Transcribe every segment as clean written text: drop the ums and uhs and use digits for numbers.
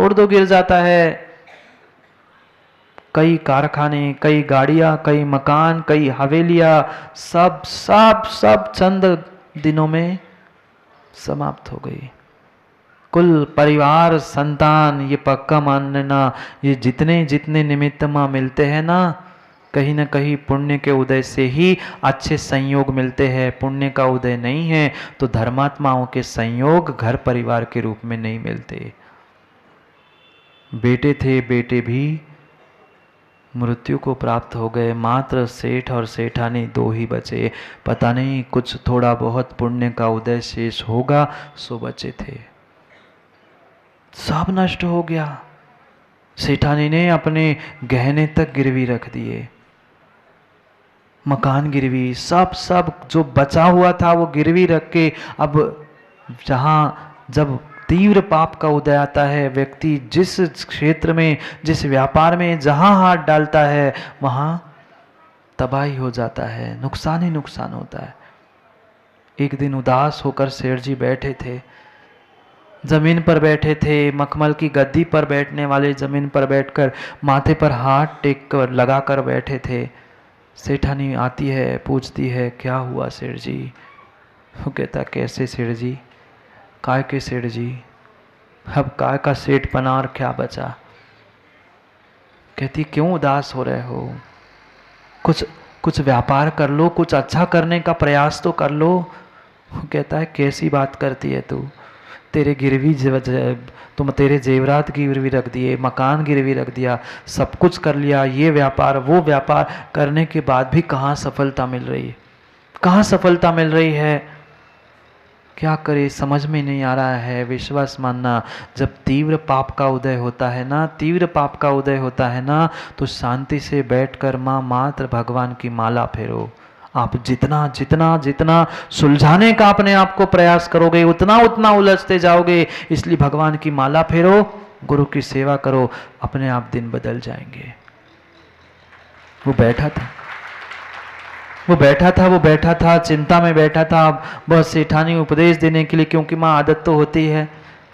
तोड़ दो गिर जाता है। कई कारखाने, कई गाड़ियां, कई मकान, कई हवेलियां, सब सब सब चंद दिनों में समाप्त हो गई। कुल परिवार, संतान, ये पक्का मान लेना, ये जितने जितने निमित्त मां मिलते हैं ना, कहीं ना कहीं पुण्य के उदय से ही अच्छे संयोग मिलते हैं। पुण्य का उदय नहीं है तो धर्मात्माओं के संयोग घर परिवार के रूप में नहीं मिलते। बेटे थे, बेटे भी मृत्यु को प्राप्त हो गए। मात्र सेठ और सेठानी दो ही बचे। पता नहीं कुछ थोड़ा बहुत पुण्य का उदय शेष होगा, सो बचे थे। सब नष्ट हो गया। सेठानी ने अपने गहने तक गिरवी रख दिए, मकान गिरवी, सब सब जो बचा हुआ था वो गिरवी रख के, अब जब तीव्र पाप का उदय आता है, व्यक्ति जिस क्षेत्र में, जिस व्यापार में जहां हाथ डालता है वहां तबाही हो जाता है, नुकसान ही नुकसान होता है। एक दिन उदास होकर सेठ जी बैठे थे, जमीन पर बैठे थे, मखमल की गद्दी पर बैठने वाले जमीन पर बैठकर माथे पर हाथ टेक कर लगाकर बैठे थे। सेठानी आती है, पूछती है, क्या हुआ सेठ जी? वो कहता, कैसे सेठ जी? काय के सेठ जी? अब काय का सेठ पना और क्या बचा? कहती, क्यों उदास हो रहे हो? कुछ व्यापार कर लो, कुछ अच्छा करने का प्रयास तो कर लो। वो कहता है, कैसी बात करती है तू? तेरे गिरवी तुम तेरे जेवरात गिरवी रख दिए, मकान गिरवी रख दिया, सब कुछ कर लिया, ये व्यापार वो व्यापार करने के बाद भी कहाँ सफलता मिल रही है? कहाँ सफलता मिल रही है? क्या करे, समझ में नहीं आ रहा है। विश्वास मानना, जब तीव्र पाप का उदय होता है ना, तीव्र पाप का उदय होता है ना, तो शांति से बैठकर मात्र भगवान की माला फेरो। आप जितना जितना जितना सुलझाने का अपने आप को प्रयास करोगे, उतना उतना उलझते जाओगे। इसलिए भगवान की माला फेरो, गुरु की सेवा करो, अपने आप दिन बदल जाएंगे। वो बैठा था, चिंता में बैठा था। बस सेठानी उपदेश देने के लिए, क्योंकि माँ आदत तो होती है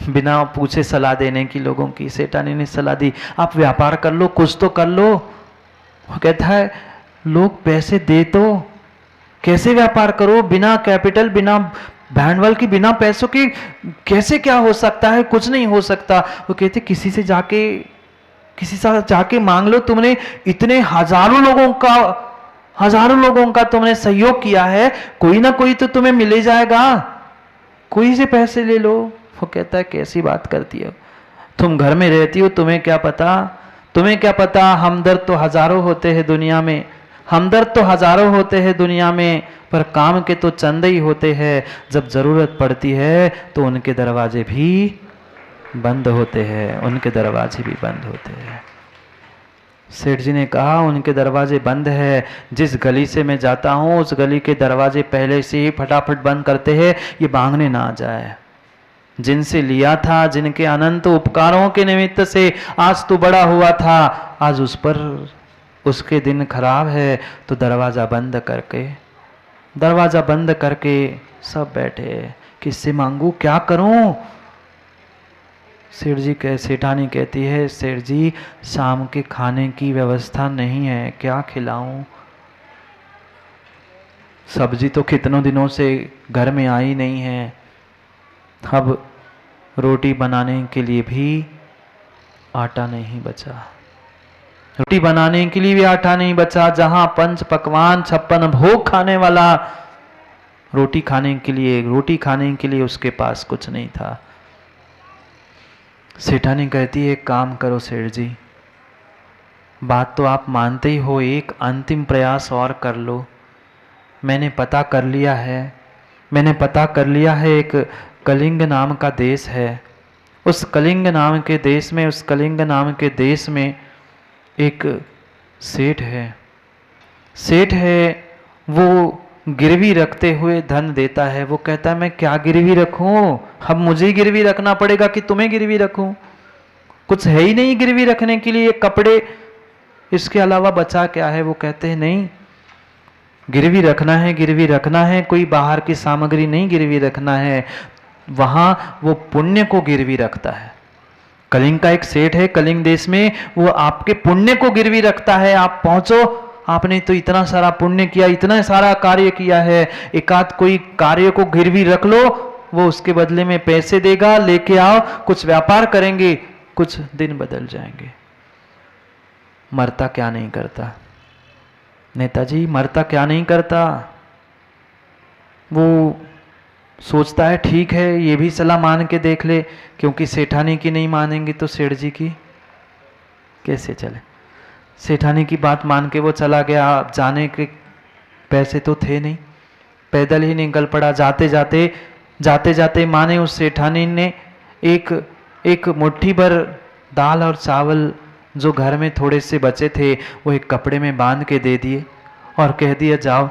बिना पूछे सलाह देने की लोगों की। सेठानी ने सलाह दी, आप व्यापार कर लो, कुछ तो कर लो। वो कहता है, लोग पैसे दे तो कैसे व्यापार करो? बिना कैपिटल, बिना भांडवल की, बिना पैसों की कैसे क्या हो सकता है? कुछ नहीं हो सकता। वो कहते, किसी से जाके मांग लो। तुमने इतने हजारों लोगों का तुमने सहयोग किया है, कोई ना कोई तो तुम्हें मिले जाएगा, कोई से पैसे ले लो। वो कहता है, कैसी बात करती हो? तुम घर में रहती हो, तुम्हें क्या पता? हमदर्द तो हजारों होते हैं दुनिया में, पर काम के तो चंद ही होते हैं। जब जरूरत पड़ती है तो उनके दरवाजे भी बंद होते हैं। सेठ जी ने कहा, उनके दरवाजे बंद है। जिस गली से मैं जाता हूँ उस गली के दरवाजे पहले से ही फटाफट बंद करते हैं, ये मांगने ना आ जाए। जिनसे लिया था, जिनके अनंत उपकारों के निमित्त से आज तू बड़ा हुआ था, आज उसके दिन खराब है, तो दरवाजा बंद करके सब बैठे। किससे मांगू, क्या करूं? सेठानी कहती है, सेठ जी, शाम के खाने की व्यवस्था नहीं है, क्या खिलाऊं? सब्जी तो कितनों दिनों से घर में आई नहीं है। अब रोटी बनाने के लिए भी आटा नहीं बचा। जहां पंच पकवान 56 भोग खाने वाला, रोटी खाने के लिए उसके पास कुछ नहीं था। सेठानी कहती है, एक काम करो सेठ जी, बात तो आप मानते ही हो, एक अंतिम प्रयास और कर लो। मैंने पता कर लिया है, एक कलिंग नाम का देश है। उस कलिंग नाम के देश में एक सेठ है। वो गिरवी रखते हुए धन देता है। वो कहता है, मैं क्या गिरवी रखूं? अब मुझे गिरवी रखना पड़ेगा कि तुम्हें गिरवी रखूं? कुछ है ही नहीं गिरवी रखने के लिए, कपड़े, इसके अलावा बचा क्या है? वो कहते हैं, नहीं, गिरवी रखना है, कोई बाहर की सामग्री नहीं गिरवी रखना है। वहां वो पुण्य को गिरवी रखता है। कलिंग का एक सेठ है कलिंग देश में, वो आपके पुण्य को गिरवी रखता है। आप पहुंचो, आपने तो इतना सारा पुण्य किया, इतना सारा कार्य किया है, एकाध कोई कार्य को गिरवी रख लो, वो उसके बदले में पैसे देगा, लेके आओ, कुछ व्यापार करेंगे, कुछ दिन बदल जाएंगे। मरता क्या नहीं करता नेताजी, मरता क्या नहीं करता। वो सोचता है ठीक है ये भी सलाह मान के देख ले, क्योंकि सेठानी की नहीं मानेंगे तो सेठ जी की कैसे चले। सेठानी की बात मान के वो चला गया। जाने के पैसे तो थे नहीं, पैदल ही निकल पड़ा। जाते जाते माने उस सेठानी ने एक मुट्ठी भर दाल और चावल जो घर में थोड़े से बचे थे वो एक कपड़े में बांध के दे दिए और कह दिया जाओ,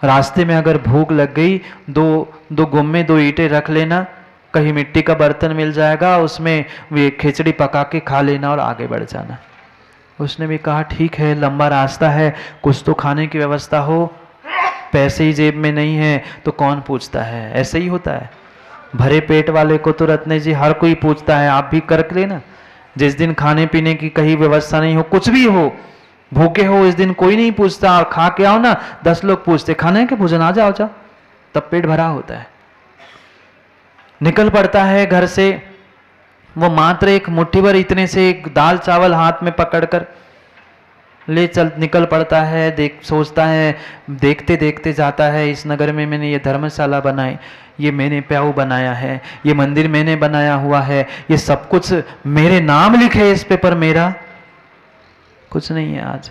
रास्ते में अगर भूख लग गई दो गुम्मे 2 ईंटें रख लेना, कहीं मिट्टी का बर्तन मिल जाएगा, उसमें वे खिचड़ी पका के खा लेना और आगे बढ़ जाना। उसने भी कहा ठीक है, लंबा रास्ता है, कुछ तो खाने की व्यवस्था हो, पैसे ही जेब में नहीं है तो कौन पूछता है। ऐसे ही होता है, भरे पेट वाले को तो रत्ने जी हर कोई पूछता है। आप भी कर लेना, जिस दिन खाने पीने की कहीं व्यवस्था नहीं हो, कुछ भी हो, भूखे हो, इस दिन कोई नहीं पूछता। और खा के आओ ना, 10 लोग पूछते खाना है कि भोजन, आ जाओ जाओ, तब पेट भरा होता है। निकल पड़ता है घर से वो, मात्र एक मुट्ठी भर इतने से एक दाल चावल हाथ में पकड़कर ले चल निकल पड़ता है। सोचता है, देखते देखते जाता है, इस नगर में मैंने ये धर्मशाला बनाई, ये मैंने प्याऊ बनाया है, ये मंदिर मैंने बनाया हुआ है, ये सब कुछ मेरे नाम लिखे इस पे, पर मेरा कुछ नहीं है। आज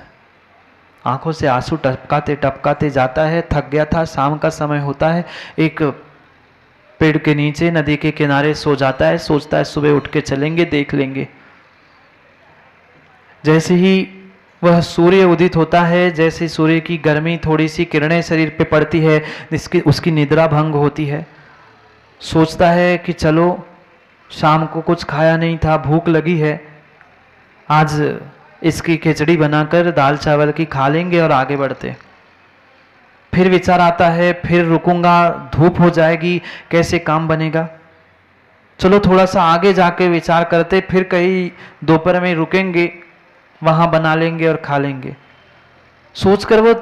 आंखों से आंसू टपकाते टपकाते जाता है, थक गया था, शाम का समय होता है, एक पेड़ के नीचे नदी के किनारे सो जाता है। सोचता है सुबह उठ के चलेंगे, देख लेंगे। जैसे ही वह सूर्य उदित होता है, जैसे सूर्य की गर्मी थोड़ी सी किरणें शरीर पे पड़ती है, उसकी निद्रा भंग होती है। सोचता है कि चलो, शाम को कुछ खाया नहीं था, भूख लगी है, आज इसकी खिचड़ी बनाकर दाल चावल की खा लेंगे और आगे बढ़ते। फिर विचार आता है, फिर रुकूंगा, धूप हो जाएगी, कैसे काम बनेगा, चलो थोड़ा सा आगे जाके विचार करते, फिर कहीं दोपहर में रुकेंगे, वहां बना लेंगे और खा लेंगे। सोचकर वो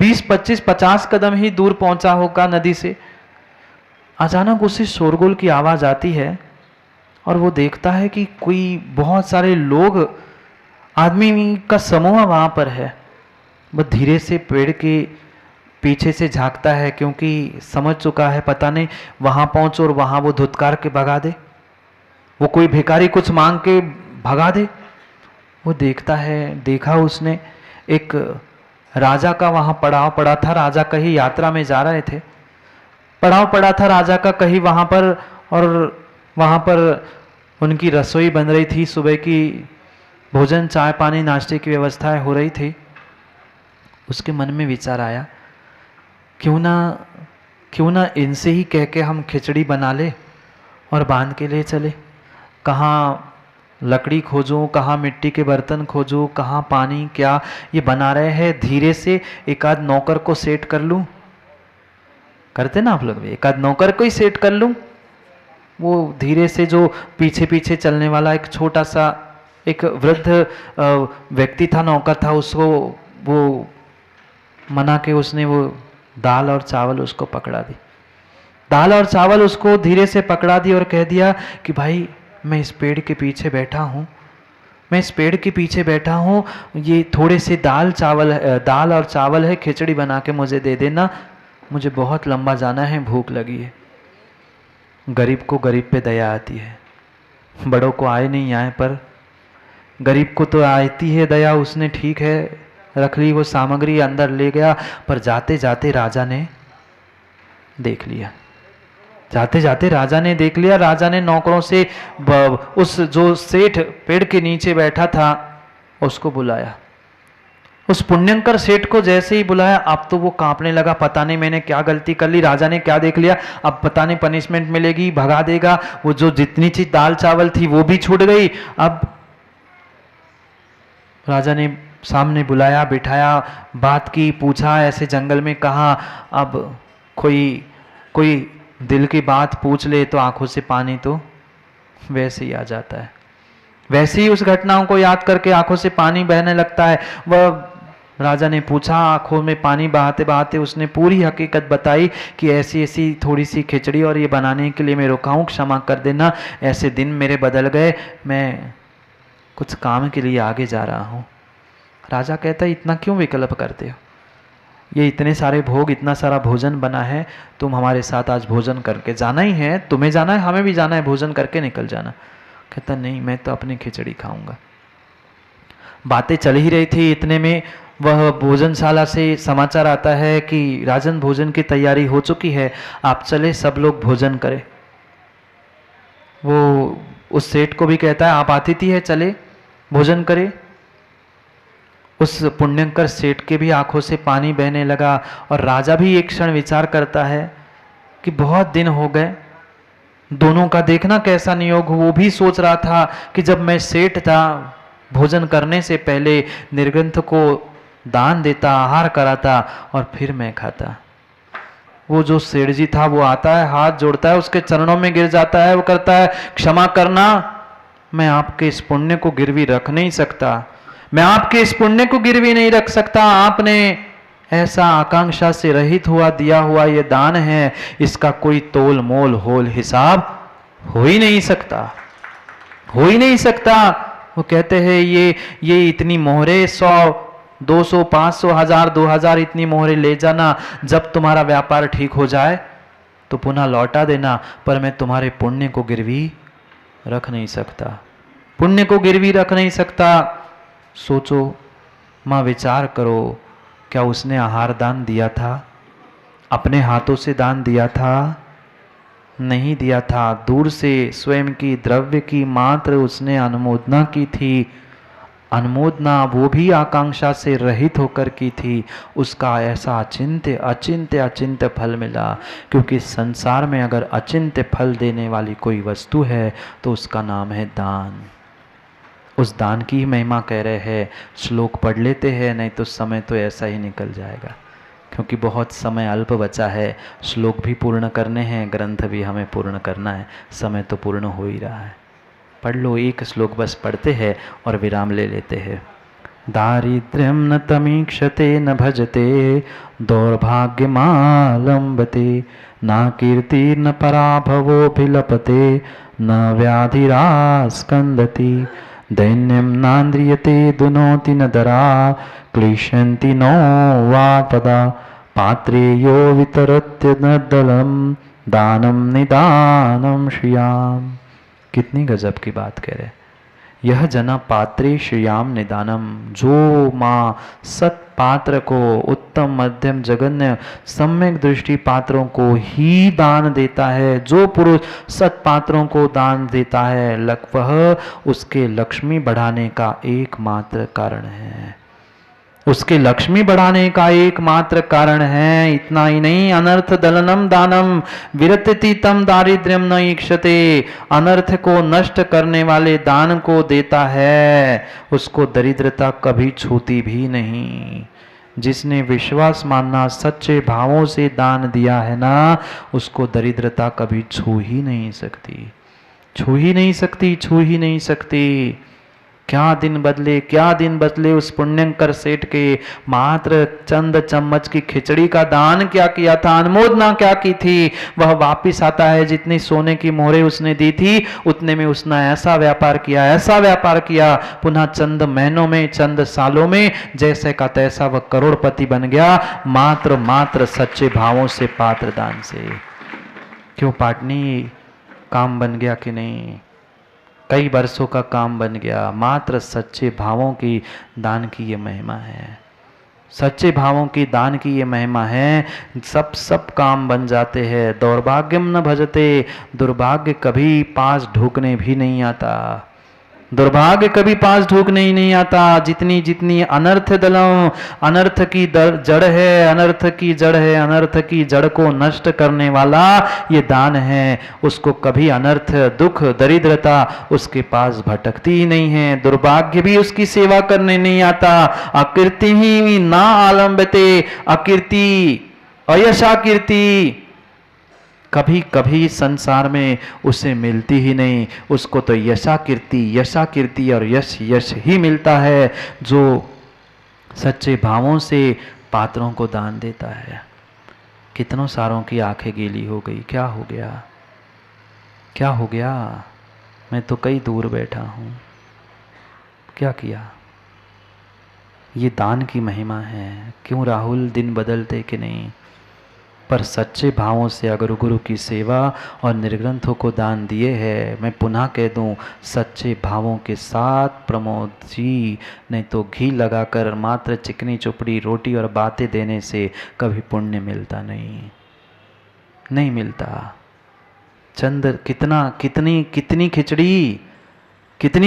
20, 25, 50 कदम ही दूर पहुंचा होगा नदी से। अचानक उसे शोरगुल की आवाज आती है और वो देखता है कि कोई बहुत सारे लोग, आदमी का समूह वहां पर है। वह धीरे से पेड़ के पीछे से झांकता है, क्योंकि समझ चुका है पता नहीं वहां पहुंच और वहां वो धुतकार के भगा दे, वो कोई भिखारी कुछ मांग के भगा दे। वो देखता है, देखा उसने एक राजा का वहां पड़ाव पड़ा था, राजा कहीं यात्रा में जा रहे थे, पड़ाव पड़ा था राजा का कहीं वहां पर, और वहां पर उनकी रसोई बन रही थी, सुबह की भोजन चाय पानी नाश्ते की व्यवस्थाएं हो रही थी। उसके मन में विचार आया, क्यों ना इनसे ही कह के हम खिचड़ी बना ले और बांध के ले चले। कहाँ लकड़ी खोजूं, कहाँ मिट्टी के बर्तन खोजूं, कहाँ पानी, क्या ये बना रहे हैं। धीरे से एक आध नौकर को सेट कर लूं, करते ना आप लोग भी, एक आध नौकर को ही सेट कर लूं। वो धीरे से जो पीछे पीछे चलने वाला एक छोटा सा एक वृद्ध व्यक्ति था, नौकर था, उसको वो मना के उसने वो दाल और चावल उसको पकड़ा दी, दाल और चावल उसको धीरे से पकड़ा दी और कह दिया कि भाई मैं इस पेड़ के पीछे बैठा हूँ, मैं इस पेड़ के पीछे बैठा हूँ, ये थोड़े से दाल और चावल है, खिचड़ी बना के मुझे दे देना, मुझे बहुत लंबा जाना है, भूख लगी है। गरीब को गरीब पे दया आती है, बड़ों को आए नहीं आए, पर गरीब को तो आती है दया। उसने ठीक है रख ली वो सामग्री, अंदर ले गया, पर जाते जाते राजा ने देख लिया, जाते जाते राजा ने देख लिया। राजा ने नौकरों से उस जो सेठ पेड़ के नीचे बैठा था उसको बुलाया। उस पुण्यंकर सेठ को जैसे ही बुलाया, अब तो वो कांपने लगा, पता नहीं मैंने क्या गलती कर ली, राजा ने क्या देख लिया, अब पता नहीं पनिशमेंट मिलेगी, भगा देगा। वो जो जितनी चीज दाल चावल थी वो भी छूट गई। अब राजा ने सामने बुलाया, बिठाया, बात की, पूछा ऐसे जंगल में कहा। अब कोई दिल की बात पूछ ले तो आंखों से पानी तो वैसे ही आ जाता है। वैसे ही उस घटनाओं को याद करके आंखों से पानी बहने लगता है। वह राजा ने पूछा, आंखों में पानी बहाते बहाते उसने पूरी हकीकत बताई कि ऐसी ऐसी थोड़ी सी खिचड़ी और ये बनाने के लिए मैं रुका हूँ, क्षमा कर देना, ऐसे दिन मेरे बदल गए, मैं कुछ काम के लिए आगे जा रहा हूँ। राजा कहता है, इतना क्यों विकल्प करते हो? ये इतने सारे भोग, इतना सारा भोजन बना है, तुम हमारे साथ आज भोजन करके जाना ही है, तुम्हें जाना है, हमें भी जाना है, भोजन करके निकल जाना। कहता नहीं, मैं तो अपनी खिचड़ी खाऊंगा। बातें चल ही रही थी, इतने में वह भोजनशाला से समाचार आता है कि राजन भोजन की तैयारी हो चुकी है, आप चले, सब लोग भोजन करें। वो उस सेठ को भी कहता है, आप अतिथि है, चले भोजन करें। उस पुण्यकर सेठ के भी आंखों से पानी बहने लगा और राजा भी एक क्षण विचार करता है कि बहुत दिन हो गए, दोनों का देखना कैसा नियोग हो। वो भी सोच रहा था कि जब मैं सेठ था, भोजन करने से पहले निर्ग्रंथ को दान देता, आहार कराता और फिर मैं खाता। वो जो सेठ जी था वो आता है, हाथ जोड़ता है, उसके चरणों में गिर जाता है, वो करता है, क्षमा करना, मैं आपके इस पुण्य को गिरवी रख नहीं सकता, मैं आपके इस पुण्य को गिरवी नहीं रख सकता। आपने ऐसा आकांक्षा से रहित हुआ दिया हुआ ये दान है, इसका कोई तोल मोल होल हिसाब हो ही नहीं सकता, हो ही नहीं सकता। वो कहते हैं ये इतनी मोहरे 100 200 500 1000 2000 इतनी मोहरे ले जाना, जब तुम्हारा व्यापार ठीक हो जाए तो पुनः लौटा देना, पर मैं तुम्हारे पुण्य को गिरवी रख नहीं सकता, पुण्य को गिरवी रख नहीं सकता। सोचो माँ, विचार करो, क्या उसने आहार दान दिया था? अपने हाथों से दान दिया था? नहीं दिया था। दूर से स्वयं की द्रव्य की मात्र उसने अनुमोदना की थी। अनुमोदना वो भी आकांक्षा से रहित होकर की थी। उसका ऐसा अचिंत्य अचिंत्य अचिंत्य फल मिला, क्योंकि संसार में अगर अचिंत्य फल देने वाली कोई वस्तु है तो उसका नाम है दान। उस दान की महिमा कह रहे हैं। श्लोक पढ़ लेते हैं, नहीं तो समय तो ऐसा ही निकल जाएगा, क्योंकि बहुत समय अल्प बचा है। श्लोक भी पूर्ण करने हैं, ग्रंथ भी हमें पूर्ण करना है, समय तो पूर्ण हो ही रहा है। पढ़ लो, एक श्लोक बस पढ़ते हैं और विराम ले लेते हैं। दारिद्र्यम न तमीक्षते न भजते दौर्भाग्यमालंबते न कीर्ति न पराभवोऽभिलपते न व्याधिरास्कंदति दैन्यम नान्द्रियते दुनोति न दरा क्लिशन्ति नो वापदा पात्रे यो वितरत्य नद्दलम दानम निदानम श्रियाम। कितनी गजब की बात कह रहे। यह जना पात्रे श्रियाम निदानम, जो माँ सत पात्र को, उत्तम मध्यम जघन्य सम्यक दृष्टि पात्रों को ही दान देता है, जो पुरुष सत पात्रों को दान देता है, वह उसके लक्ष्मी बढ़ाने का एकमात्र कारण है, उसके लक्ष्मी बढ़ाने का एकमात्र कारण है। इतना ही नहीं, अनर्थ दलनम दानम विरतति तम दारिद्र्यम न ईक्षते, अनर्थ को नष्ट करने वाले दान को देता है, उसको दरिद्रता कभी छूती भी नहीं। जिसने विश्वास मानना, सच्चे भावों से दान दिया है ना, उसको दरिद्रता कभी छू ही नहीं सकती, छू ही नहीं सकती, छू ही नहीं सकती। क्या दिन बदले, क्या दिन बदले उस पुण्यकर सेठ के। मात्र चंद चम्मच की खिचड़ी का दान क्या किया था, अनुमोदना क्या की थी। वह वापिस आता है, जितनी सोने की मोहरें उसने दी थी उतने में उसने ऐसा व्यापार किया, ऐसा व्यापार किया, पुनः चंद महीनों में, चंद सालों में जैसे का तैसा वह करोड़पति बन गया, मात्र सच्चे भावों से, पात्र दान से। क्यों पाटनी, काम बन गया कि नहीं? कई वर्षों का काम बन गया। मात्र सच्चे भावों की दान की ये महिमा है, सच्चे भावों की दान की ये महिमा है। सब काम बन जाते हैं। दौर्भाग्यम न भजते, दुर्भाग्य कभी पास ढूकने भी नहीं आता, दुर्भाग्य कभी पास ढूकने ही नहीं आता। जितनी जितनी अनर्थ दलों, अनर्थ की जड़ है, अनर्थ की जड़ है, अनर्थ की जड़ को नष्ट करने वाला ये दान है, उसको कभी अनर्थ, दुख, दरिद्रता उसके पास भटकती ही नहीं है। दुर्भाग्य भी उसकी सेवा करने नहीं आता। अकीर्ति ही ना आलम्बते, अकीर्ति, अयशा कीर्ति कभी कभी संसार में उसे मिलती ही नहीं। उसको तो यशा कीर्ति और यश यश ही मिलता है जो सच्चे भावों से पात्रों को दान देता है। कितनों सारों की आंखें गीली हो गई। क्या हो गया, क्या हो गया? मैं तो कई दूर बैठा हूँ, क्या किया? ये दान की महिमा है। क्यों राहुल, दिन बदलते कि नहीं? पर सच्चे भावों से अगर गुरु की सेवा और निर्ग्रंथों को दान दिए हैं, मैं पुनः कह दूं, सच्चे भावों के साथ प्रमोद जी, नहीं तो घी लगाकर मात्र चिकनी चुपड़ी रोटी और बातें देने से कभी पुण्य मिलता नहीं मिलता। चंद कितनी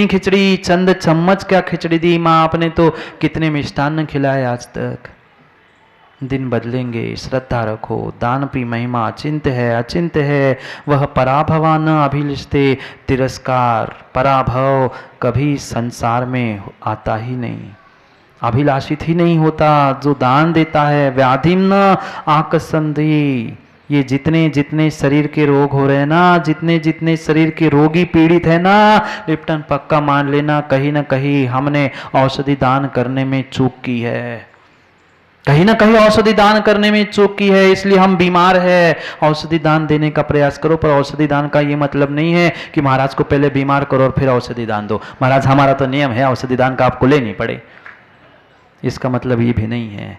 खिचड़ी, चंद चम्मच क्या खिचड़ी दी माँ आपने, तो कितने मिष्टान्न खिलाए आज तक। दिन बदलेंगे, श्रद्धा रखो। दान की महिमा अचिंत्य है। वह पराभवा न अभिलिष्टे, तिरस्कार पराभव कभी संसार में आता ही नहीं, अभिलाषित ही नहीं होता। जो दान देता है व्याधिम न आकसंधि। ये जितने शरीर के रोग हो रहे हैं ना, जितने शरीर के रोगी पीड़ित है ना, लिप्टन पक्का मान लेना कहीं ना कहीं हमने औषधि दान करने में चूक की है। कहीं ना कहीं औषधि दान करने में चूक की है, इसलिए हम बीमार है। औषधि दान देने का प्रयास करो, पर औषधि दान का ये मतलब नहीं है कि महाराज को पहले बीमार करो और फिर औषधि दान दो। महाराज हमारा तो नियम है औषधि दान का आपको लेनी पड़े, इसका मतलब ये भी नहीं है।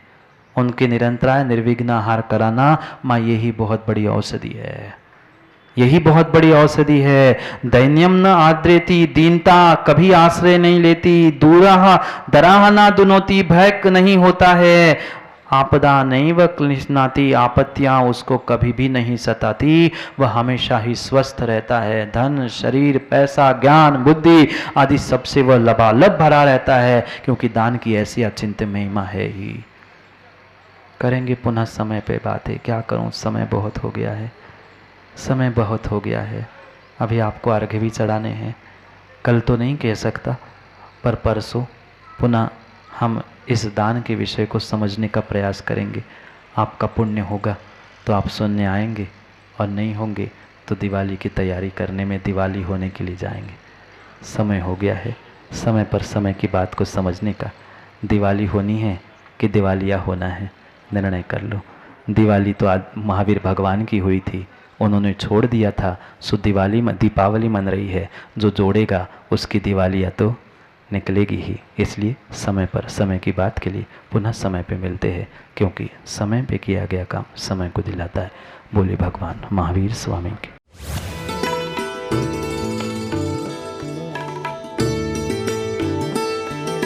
उनके निरंतराय निर्विघ्न आहार कराना माँ, यही बहुत बड़ी औषधि है, यही बहुत बड़ी औषधि है। दैन्यम न आद्रेति, दीनता कभी आश्रय नहीं लेती। दूराह दराह ना दुनोती, भय नहीं होता है। आपदा नहीं वह क्लिश्नाती, आपत्तियां उसको कभी भी नहीं सताती। वह हमेशा ही स्वस्थ रहता है। धन, शरीर, पैसा, ज्ञान, बुद्धि आदि सबसे वह लबालब भरा रहता है, क्योंकि दान की ऐसी अचिंत्य महिमा है ही। करेंगे पुनः समय पे बातें। क्या करूं, समय बहुत हो गया है, समय बहुत हो गया है। अभी आपको अर्घ्य भी चढ़ाने हैं। कल तो नहीं कह सकता, पर परसों पुनः हम इस दान के विषय को समझने का प्रयास करेंगे। आपका पुण्य होगा तो आप सुनने आएंगे, और नहीं होंगे तो दिवाली की तैयारी करने में, दिवाली होने के लिए जाएंगे। समय हो गया है, समय पर समय की बात को समझने का। दिवाली होनी है कि दिवालिया होना है, निर्णय कर लो। दिवाली तो आज महावीर भगवान की हुई थी, उन्होंने छोड़ दिया था, सो दीपावली मन रही है। जो जोड़ेगा उसकी दिवालिया तो निकलेगी ही। इसलिए समय पर समय की बात के लिए पुनः समय पे मिलते हैं, क्योंकि समय पे किया गया काम समय को दिलाता है। बोले भगवान महावीर स्वामी के।